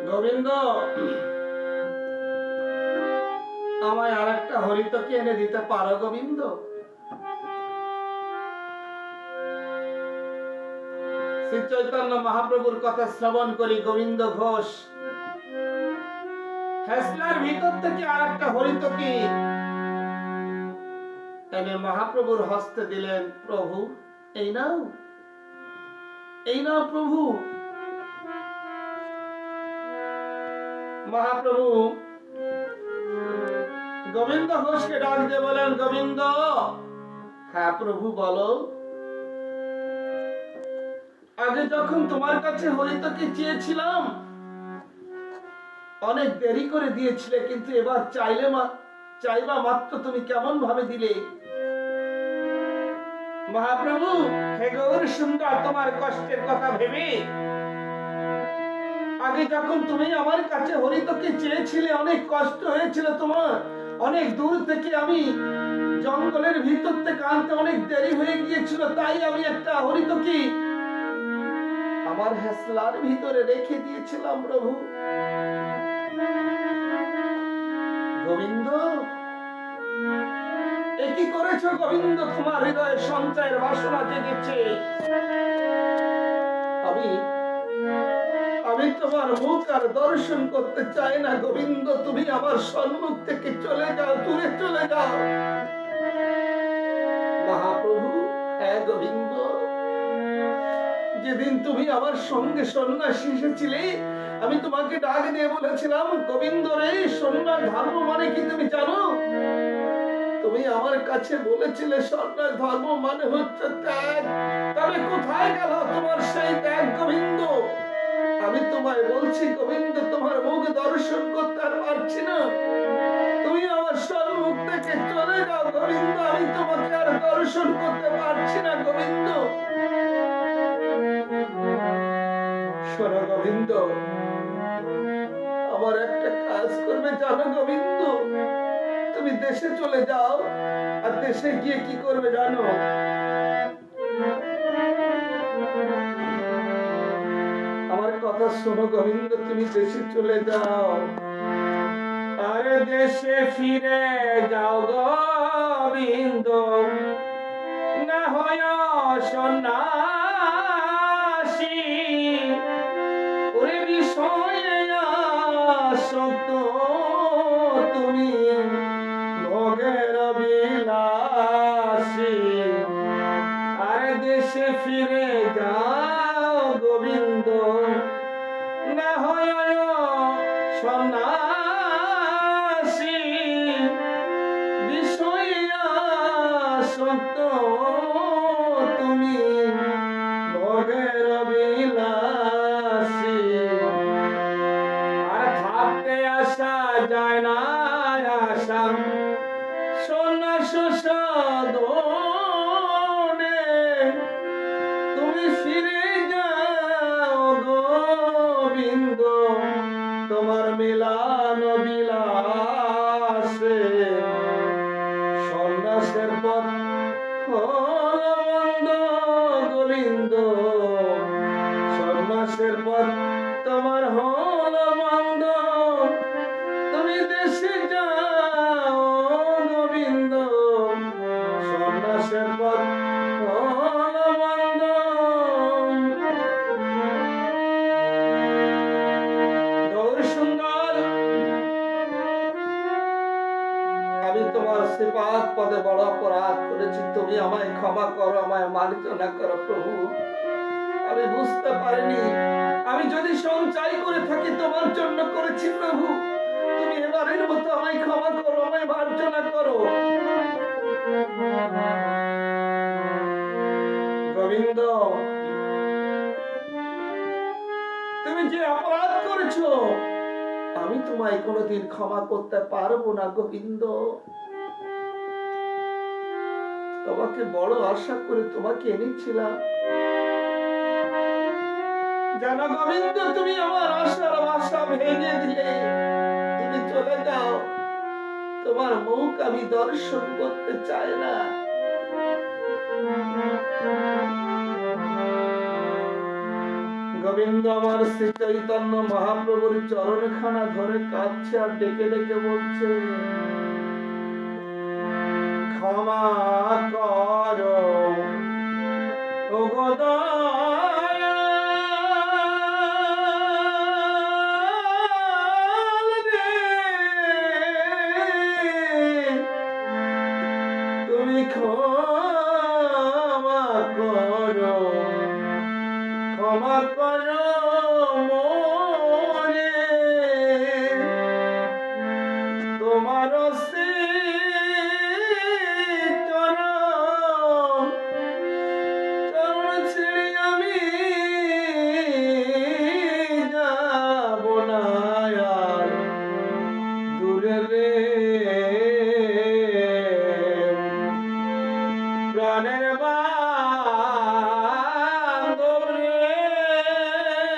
গোবিন্দ, আমায় আর একটা হরিতকি এনে দিতে পারো গোবিন্দ? শ্রী চৈতন্য মহাপ্রভুর কথা শ্রবণ করি গোবিন্দ ঘোষ হেসলার ভিতর থেকে আর একটা হরিতকি এনে মহাপ্রভুর হস্তে দিলেন। প্রভু, এই নাও, এই নাও প্রভু। মহাপ্রভু গোবিন্দ ঘোষকে ডাক দিয়ে বলেন, গোবিন্দ। হ্যাঁ প্রভু বলো। আগে যখন তোমার কাছে হরিতকি চেয়েছিলাম অনেক দেরি করে দিয়েছিলে, কিন্তু এবার চাইবা মাত্র তুমি কেমন ভাবে দিলে। মহাপ্রভু, হে গৌর সুন্দর, তোমার কষ্টের কথা ভেবে আগে যখন তুমি আমার কাছে হরিতকি চেয়েছিলে অনেক কষ্ট হয়েছিল তোমার। অনেক দূর থেকে আমি জঙ্গলের ভিতর থেকে আনতে অনেক দেরি হয়ে গিয়েছিল, তাই আমি একটা হরিতকি আমার হেসলার ভিতরে রেখে দিয়েছিলাম প্রভু। গোবিন্দ, এ কি করেছো গোবিন্দ? তোমার হৃদয়ে সঞ্চয়ের বাসনা জেগেছে। আমি তোমার মুখ আর দর্শন করতে চাই না গোবিন্দ। তুমি আমার সম্মুখ থেকে চলে যাও, দূরে চলে যাও। মহাপ্রভু, হ্যাঁ গোবিন্দ, যেদিন তুমি আমার সঙ্গে সন্ন্যাসী এসেছিলে আমি তোমাকে ডাক দিয়ে বলেছিলাম, গোবিন্দ রে, সন্ন্যাস ধর্ম মানে কি তুমি জানো? তুমি আমার কাছে বলেছিলে সন্ন্যাস ধর্ম মানে হচ্ছে ত্যাগ। তবে কোথায় গেল তোমার সেই ত্যাগ গোবিন্দ? আমি তোমায় বলছি গোবিন্দ, তোমার মুখ দর্শন করতে আর পারছি না। তুমি আমার সম্মুখ থেকে চলে যাও গোবিন্দ। আমি তোমাকে আর দর্শন করতে পারছি না গোবিন্দ। শোনো গোবিন্দ, আমার একটা কাজ করবে জানো গোবিন্দ? তুমি দেশে চলে যাও। আর দেশে গিয়ে কি করবে জানো? আমার কথা শোনো গোবিন্দ, তুমি দেশে চলে যাও। আরে দেশে ফিরে যাও গোবিন্দ, না হয় সন্ন্যাসী। ওরে বিষয়ে সত্য তুমি ভোগের বিলাসী। আরে দেশে ফিরে যাও গোবিন্দ, না হয় সন্ন্যাসী। বিষয়ে সত্য তুমি ভোগের বিলাসী। আর থাকতে আসা যায় না আশা সন্ন্যাস সাধনে। তুমি ফিরে যাও গোবিন্দ, তোমার মিলান বিলাসে। সন্ন্যাসের পথ হল বন্ধ গোবিন্দ, সন্ন্যাসের পথ তোমার হল বন্ধ। তুমি দেশে যাও গোবিন্দ, সন্ন্যাসের পথ হল বন্ধ। গৌর সুন্দর, আমি তোমার শ্রীপাদ পদে বড় অপরাধ করেছি। তুমি আমায় ক্ষমা করো, আমায় মার্জনা করো প্রভু। আমি বুঝতে পারিনি। আমি যদি সঞ্চয় করে থাকি তোমার জন্য করেছি প্রভু। তুমি এবারের মতো আমায় ক্ষমা করো, আমায় মার্জনা করো গোবিন্দ। তুমি যে অপরাধ করেছো আমি তোমায় কোনোদিন ক্ষমা করতে পারবো না গোবিন্দ। তোমাকে বড় আশা করে তোমাকে এনেছিলাম জানো গোবিন্দ, তুমি আমার আশার আশা ভেঙে দিলে। তুমি চলে যাও, তোমার মুখ আমি দর্শন করতে চাই না। গোবিন্দ আমার শ্রী চৈতন্য মহাপ্রভুর চরণখানা ধরে কাঁদছে আর ডেকে ডেকে বলছে, ক্ষমা করো ও গো দয়াল রে, তুমি ক্ষমা করো, ক্ষমা করো